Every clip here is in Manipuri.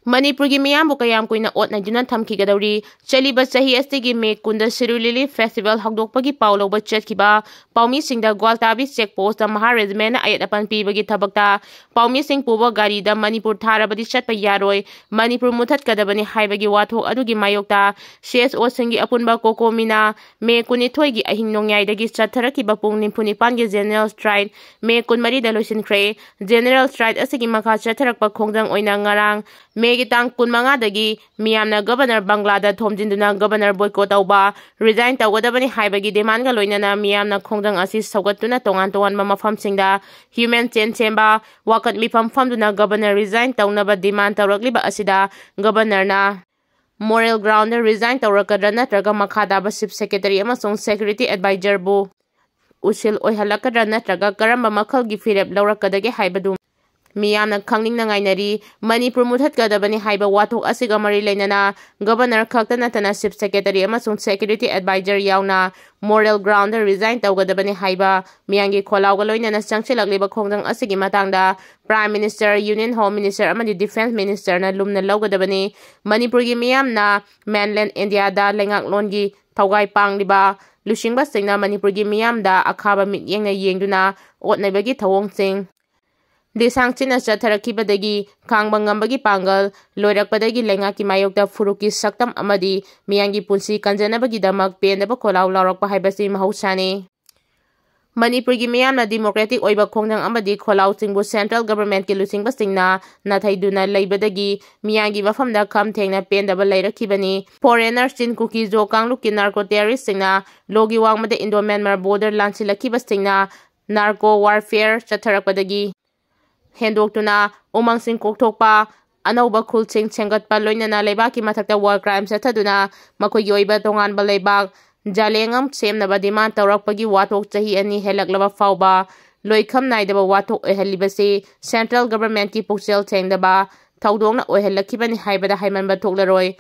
Manipur gi miyam bu kayam kuina otna juna thamki gadawri chaliba chahi asigi me kunda Sirulili Festival hagdokpagi paulo ba chatkiba paumi singda Gwaltabi checkpost da Maha Regiment ayat apan pibagi thabakta paumi sing puba gari da Manipur tharabadi chatpa yaroi Manipur muthat kadabani haibagi wathok adugi mayokta CSO singi apunba kokomina me kunithoi gi ahing nongyai dagi chatharaki ba pung nimpunipan gi General Stride me kunmari da loisinkhre General Stride asigi makha chatharakpa Khongjang oina ngarang me Gitang kunmanga dagi miyamna Governor Banglada thomjinduna Governor boycott tauba resign tawgadabani haibagi demand ga loinana miyamna Khongjang asi saugatuna tongan tongan mafamsingda human chain chemba wakat mifam famduna Governor resign tawnaba demand tawrakliba asida Governor na moral ground resign tawrakadra natraga makhada ba Chief Secretary amasung Security Advisor bu usil oihalakadra natraga karamba makhalgi firep lawrakadage haibadu Miyamna khangning nangainari Manipur muthat kadabani haiba wathok asiga mari leinana Governor khakta natana Chief Secretary amasung Security Advisor yauna moral ground resign tawgadabani haiba miyangi kholawga loinana changchilagliba Khongjang asigi matangda Prime Minister Union Home Minister amadi Defense Minister na lumna lawgadabani Manipur gi miyamna mainland India da lengak longi thawgai pangliba lusingba singna Manipur gi miyamda akhaba mityengna yengduna otnaibagi thawong sing Desang China Chatharakibadagi, Kangbangambagi Pangal, Lorakpadagi Lengaki Mayokta Furuki Saktam Amadi, Miyangi Punsi Kanjanabagi Damak, Penaba Kolau Larok Pahibasi Mahausani. Manipur gi miyamna Democratic Oiba Khongjang amadi Kholau Singbu Central Government ki lusingba singna nathaiduna leibadagi miyangi wafamda kham thengna pendaba leirakibani foreigners chin kuki zo kangluk ki narco terrorist singna logi wangmada Indo Myanmar border lansilakiba singna narco warfare chatharakpadagi Hendoktuna umang sing koktokpa anauba khulsing chengatpa loinana leibaki mathakta war crimes athaduna makhoi yoiba tonganba leibak jalengam semnaba demand tawrakpagi wathok chahi ani helaklaba fauba loikham naidaba wathok oihalibase central government ki puksel thengdaba thaudongna oihalakibani haibada haimanba thoklaroi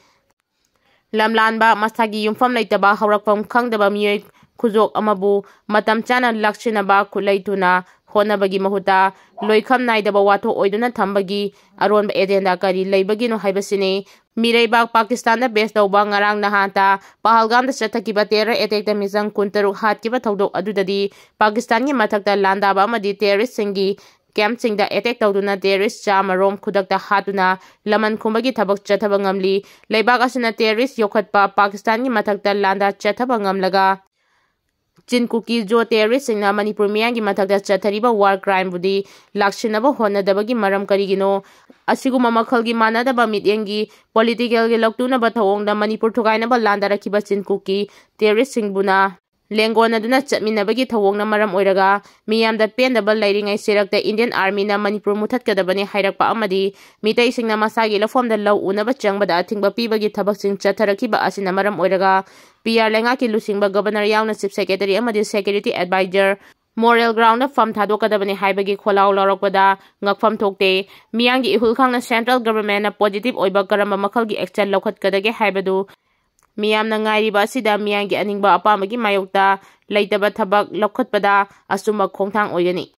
lamlanba masagi yumfam leitaba haurakpam khangdaba miyoi khujok amabu matam chana lakchinaba khulaituna honabagi mahuta loikham naidaba wathok oiduna thambagi Aronb agenda kari leibagi no haibasini Mireibak Pakistan da base tawba ngarang nahanta Pahalgam da chathakiba terror attack da misang kuntaruk hatkiba tawdok adudadi Pakistan gi mathakta landaba amadi terrorist singi camp singda attack tawduna terrorist chamarom khudakta hatuna laman khumbagi thabak chathaba ngamli leibak asina terrorist yokhatpa Pakistan gi mathakta landa chathaba ngamlaga Chin Kuki jo terrorist singna Manipur miyangi mathakta chathariba war crime budi lakshinaba honadabagi maram karigino asiguma makhalgi manadaba mityengi political gi loktuna ba thawongda Manipur thugainaba landarakiba Chin Kuki terrorist singbuna lengona duna chatminabagi thawongna maram oiraga miyamda pendaba leiringai serakta Indian Army na Manipur muthatkadabani hairakpa amadi mitai singna masagi lafomda law unaba changbada athingba pibagi thabak sing chatharakiba asina maram oiraga PR lengaki lusingba Governor yauna Chief Secretary amadi Security Advisor moral ground na fam thadokadabani haibagi kholau lorokpada ngakfam thokte miyangi ihul khangna central government na positive oiba karamba makhalgi action lokhatkadage haibadu miyamna ngairiba asida miyangi aningba apamagi mayokta leitaba thabak lokhatpada asuma khongthang oigani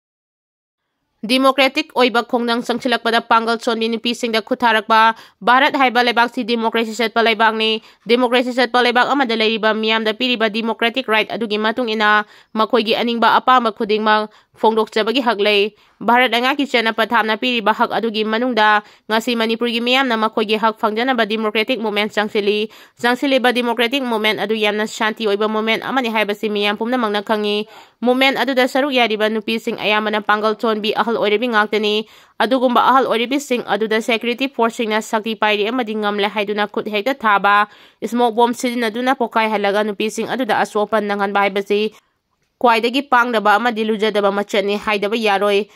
Democratic oiba Khongjang sangchilakpada pangal chonbi nupi singda khutharakpa Bharat haiba leibak si democracy setpa leibak ni democracy setpa leibak amada leiriba miyamda piriba democratic right adugi matung ina makhoigi aningba apamba khudingma phongdokchabagi hak lei Bharat angaki chana pathamna piriba hak adugi manungda ngasi Manipur gi miyamna makhoigi hak phangjanaba democratic movement sangsiliba democratic movement adu yamna shanti oiba movement amani haibasi miyam pumna mangna khangi movement aduda saruk yariba nupi sing ayamana pangal chonbi ahal oiribi ngaktani adugumba ahal oiribi sing aduda security force singna sakti pairi amadi ngamle haiduna khut hekta thaba smoke bomb sidinaduna pokai halaga nupi sing aduda asopan nanghanba haibasi kwaidagi pangdaba amadi lujadaba machani haidaba yaroi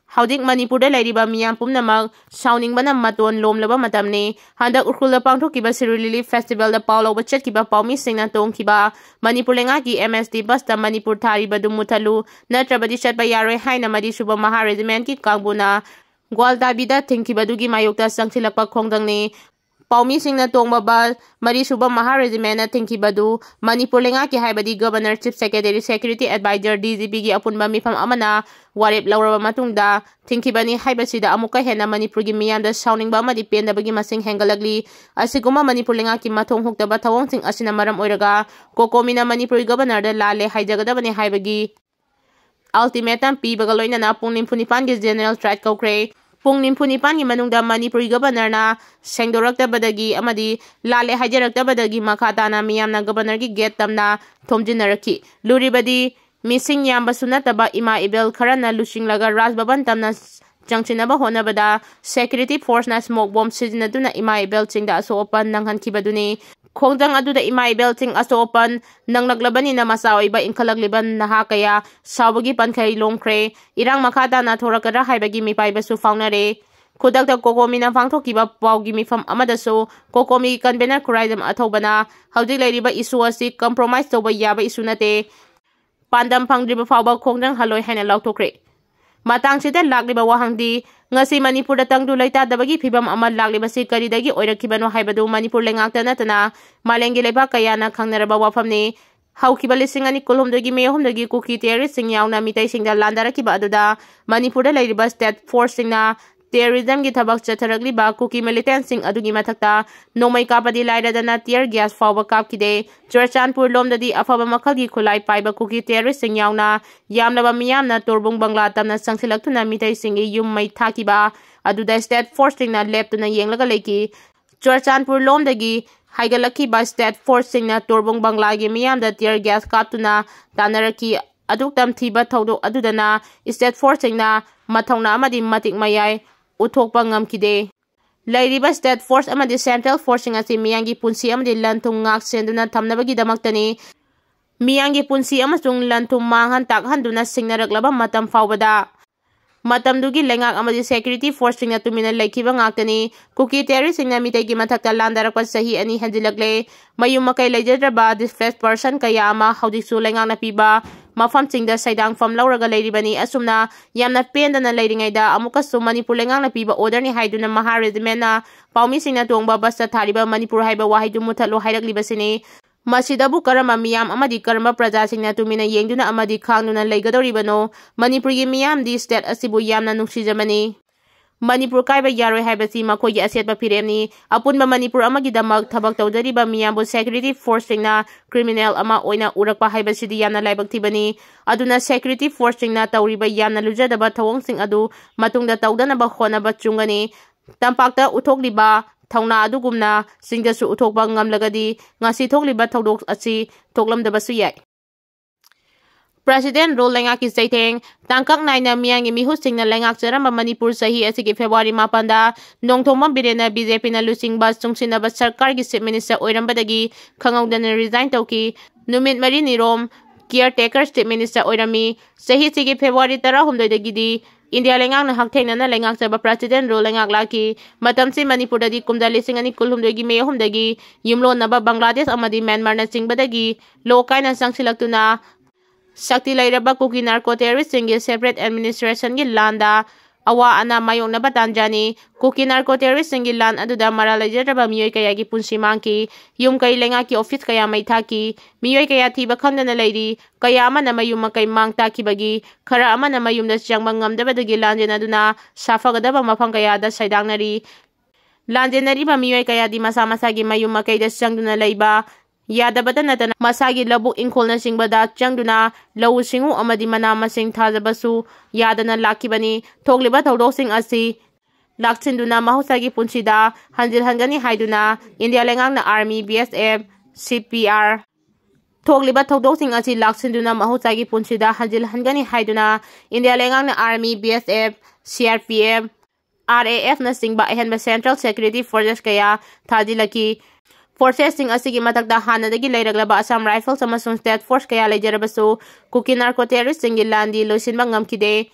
Haudik Manipur da leiriba miyam pumnamak sauningbana maton lomlaba matamni handak urkhulda pangthokiba Sirulili Festival da pauloba chatkiba paumi singna tongkiba Manipur lengaki MST bus da Manipur thariba dumuthalu natrabadi chatba yaroi haina madi suba Maha Regiment ki kangbuna Gwaltabida thingkibadugi mayokta sangchilakpa Khongjangni Paumi Singna Tongba Bas, Marisuba Maha Regiment Tinki Badu, Manipur Lenga Ki Haibadi Governor Chief Secretary Security Advisor DGP Gi Apunba Mifam Amana, Warip Laura Matungda, Tinki Bani Haibasida Amuka Hena Manipur Gi Miyanda Sounding Bama Dipenda Bagi Masing Hengalagli, Asiguma Manipur Lenga Ki Matong Hukta Batawong Sing Asina Maram Oiraga, Kokomina Manipur Governor de Lale Haijagadabani Haibagi. Ultimatum P Bagaloina na Pung Nimpunipan Gi General Strike Kokre. Pung Nimpunipan Gi Manungda Manipur Governor na Sengdorakta Badagi Amadi Lale Hajarakta Badagi Makata na Miyam na Governor Gi Get Tamna Tomjinaraki. Luribadi Missing Yamba Sunataba Ima Ibel Karana Lushing Laga Ras Baban Tamna Jangchinaba Honabada Security Force na Smoke Bomb Sizinaduna Ima Ibel Chingda Aso Opan Nanghan Kibaduni. Khongjang aduda Ima Ibel Ching Aso Opan Nang Naglabani na Masaw Iba Inkalagliban na Hakaya Sawagi Pankay Longkre Irang Makata na Thorakara Haibagi Mipaiba Su Faunare Kudakta Kokomi na Fangtokiba Paugi Mifam Amadaso Kokomi Kanbenar Kuraidam Atobana Howjik Lairiba Isu Asi Compromise Toba Yaba Isunate Pandam Pangdriba Fauba Khongjang Hanloi Haina Lautokre Matang Sida Lagliba Wahangdi Ngasi Manipur datang du laita dabagi phibam ama lagliba si karidagi oirakibano haibadu Manipur lengakta natana malengi leba kayana khangnaraba wafamni haukiba lisingani kolhomdagi meyahomdagi kuki terrorist sing yauna mitai singda landarakiba aduda Manipur da lairiba state force singna terrorism gi thabak chatharagli kuki militant sing adugi mathakta nomai kapadi lairadana tear gas fawba kapkide Churchanpur lomdadi afaba makhalgi khulai paiba kuki terrorist sing yauna yamlaba miyamna torbung bangla tamna sangsilaktuna mitai singi yum mai thakiba aduda state force singna leptuna yenglaga leki Churchanpur lomdagi haigalaki ba state force singna torbung bangla gi miyamda tear gas kaptuna tanaraki aduktam thiba thodok adudana state force singna mathongna amadi matik mayai uthokpa ngamkide Lairiba state force amadi central forcing asi miyangi punsi amadi lantung ngak senduna thamnabagi damaktani miyangi punsi amasung lantung manghan takhanduna singnaraklaba matam fawbada matamdugi lengak amadi security force singna tumina laikiba ngaktani kuki terrorist singna mitagi mathakta landarakpa sahi ani hanjilagle mayum makai leijadraba displaced person kaya ama hawjiksu lengak na piba mafam singda saidang fam lauraga leiribani asumna yamna pendana leiringaida amukasu Manipur lengang na piba order ni haiduna Maha Regiment na paumi singna tongba basta thariba Manipur haiba wahaidu muthalu hairaglibasini masidabu karama miyam amadi karama praja singna tumina yengduna amadi khangduna leigadoribano Manipur gi miyam di state asibu yamna nuksijamani Manipur kaiba yaroi haibasi makogi asetba piremni apunba Manipur amagi damak thabak tawdariba miyambu security force singna criminal ama oina urakpa haibasidi yamna laibak tibani aduna security force singna tawriba yamna lujadaba thawong sing adu matungda tawdanaba khonaba chungani tampakta uthokliba thawna adugumna singdasu uthokba ngamlagadi ngasi thokliba thawdok asi thoklamdabasu yai President Rol Lengak ki Zaiteng tangkak naina miyangi mihus singna lengak charamba Manipur sahi asigi February mapanda nongthongma birena BJP na lusing bas chungsinaba sarkar gi chief minister oirambadagi khangawdana resign tawki numit mari nirom caretaker chief minister oirami sahi sigi February 13 dagidi India lengak na hakthengna lengak chaba President Rol Lengak laki matamsi Manipur dadi kumda lisingani kulhumdagi meyahumdagi yumlo naba Bangladesh amadi Myanmar na singbadagi lokay na sangsilaktuna Sakti lairaba kuki narco terrorist singi separate administration gi landa awa ana mayong na batanjani kuki narco terrorist singi land aduda maralajaraba miyoy kaya gi punsimangki yum kay lenga ki office kaya may taki miyoy kaya tiba khanda na lairi kaya ama na mayum makay mang taki bagi khara ama na mayum da siyang mangamdaba dagi lanjen aduna safagadaba mapang kaya da saydang nari lanjen nari ba miyoy kaya di masa-masa gi mayum makay da siyang duna layba Yadabata natana masagi labuk ingkol na singbada changduna lawu singu amadi manama sing thajabasu yadana lakibani thogliba thodok sing asi laksinduna mahusagi punsida hanjil hangani haiduna India lengang na army BSF CPR thogliba thodok sing asi laksinduna mahusagi punsida hanjil hangani haiduna India lengang na army BSF CRPF RAF na singba ehenba Central Security Forces kaya thajilaki Forces sing asigi matakda hanadagi lairaglaba Assam Rifles amasung State Force kaya laijarabasu kuki narco terrorist singi landi losinba ngamkide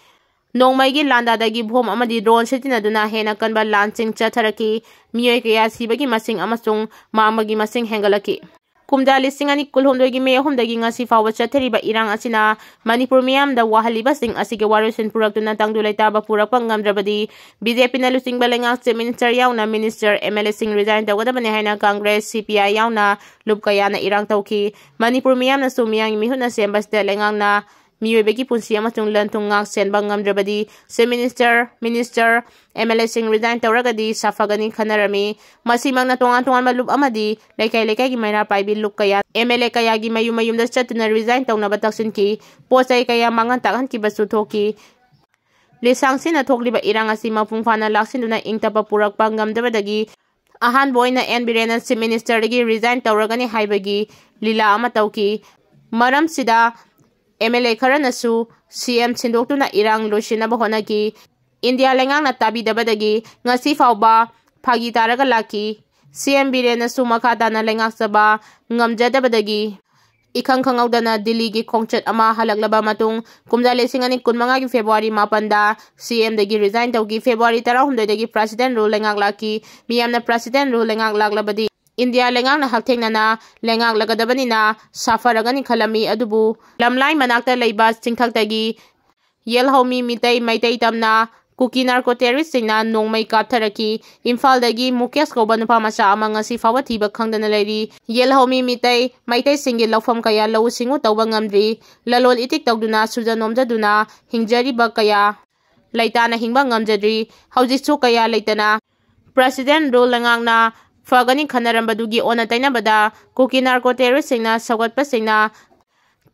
nongmaigi landadagi bhom amadi drone sitinaduna hena kanba lansing chatharaki miyoy kaya sibagi masing amasung mamagi masing hengalaki Kumda lising ani kulhomdogi me ahomdagi ngasi fawa chathariba irang asina Manipur miyamda wahaliba sing asige warusin puraktuna tangdulai taba purakpa ngamdrabadi BJP na lusing balengak Chief Minister yauna Minister MLA sing resign tawgadabani haina Congress CPI yauna lubkaya na irang tawki Manipur miyamna sumiyang mihuna sembas de lengang na miyoibagi punsi amasung lantung ngak senba ngamdrabadi Chief Minister MLA sing resign tawragadi safagani khanarami masimang na tungan malub amadi lekay gi mayna paibil luk kaya MLA kaya gi mayum da chatuna resign tawna bataksin ki posay kaya mangan takhan ki basu thoki lisang sina thokliba irang asi mapung phana laksinduna ingtapa purakpa ngamdabadagi ahan boyna NBRN Chief Minister dagi resign tawragani haibagi lila ama tawki maram sida MLA karanasu CM sindoktuna irang losinaba honaki India lengang na tabi dabadagi ngasi fauba phagi taraga laki CM Biren su makata na lengak saba ngamjadabadagi ikhang khangawdana Delhi gi khongchat ama halaklaba matung kumda lesing ani kunmanga gi February 4 da CM dagi resign tawgi February 19 dagi president rule lengak laki miyamna president rule lengak laklabadi India lengang na hakthengna na lengak lagadabani na safaragani khalami adubu lamlai manakta leiba chingthaktagi yelhomi mitai maitai tamna Kuki narco terrorist singna nongmai kaptharaki Imphal dagi Mukesh koba nupa macha ama ngasi fawa thiba khangdana leiri yelhomi mitai maitai singi lawfam kaya law singu tawba ngamdri lalol itik tawduna sujanomjaduna hingjari ba kaya laitana hingba ngamjadri hawjikchu kaya laitana president rule langangna fagani khanarambadugi ona tainabada Kuki narco terrorist singna sagatpa singna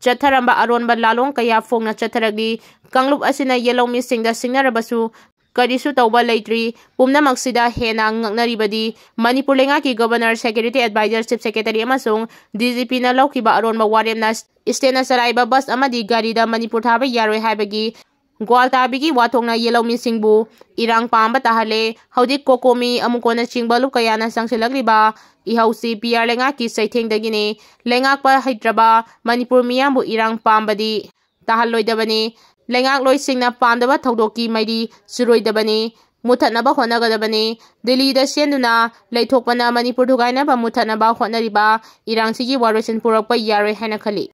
Chatharamba Aronb lalong kaya fongna chatharagi kanglup asina yellow misingda singnarabasu karisu tawba leitri pumnamak sida hena ngagnaribadi Manipur lengaki Governor Security Advisor Chief Secretary amasung DGP na lawkiba Aronb waremna istena saraiba bus amadi garida Manipur thaba yaroi haibagi Gwaltabigi wathongna yellow misingbu irang pamba tahale haudik kokomi amukona chingbalu kayana sangsilagriba ihausi PR lengaki saithengdagini lengakpa haidraba Manipur miyambu irang pambadi tahalloidabani lengak loisingna pamdaba thawdoki mairi suroidabani muthatnaba honagadabani Delhi da senduna leithokpana Manipur thugainaba muthatnaba honariba irangsigi warosin purakpa yaroi haina khali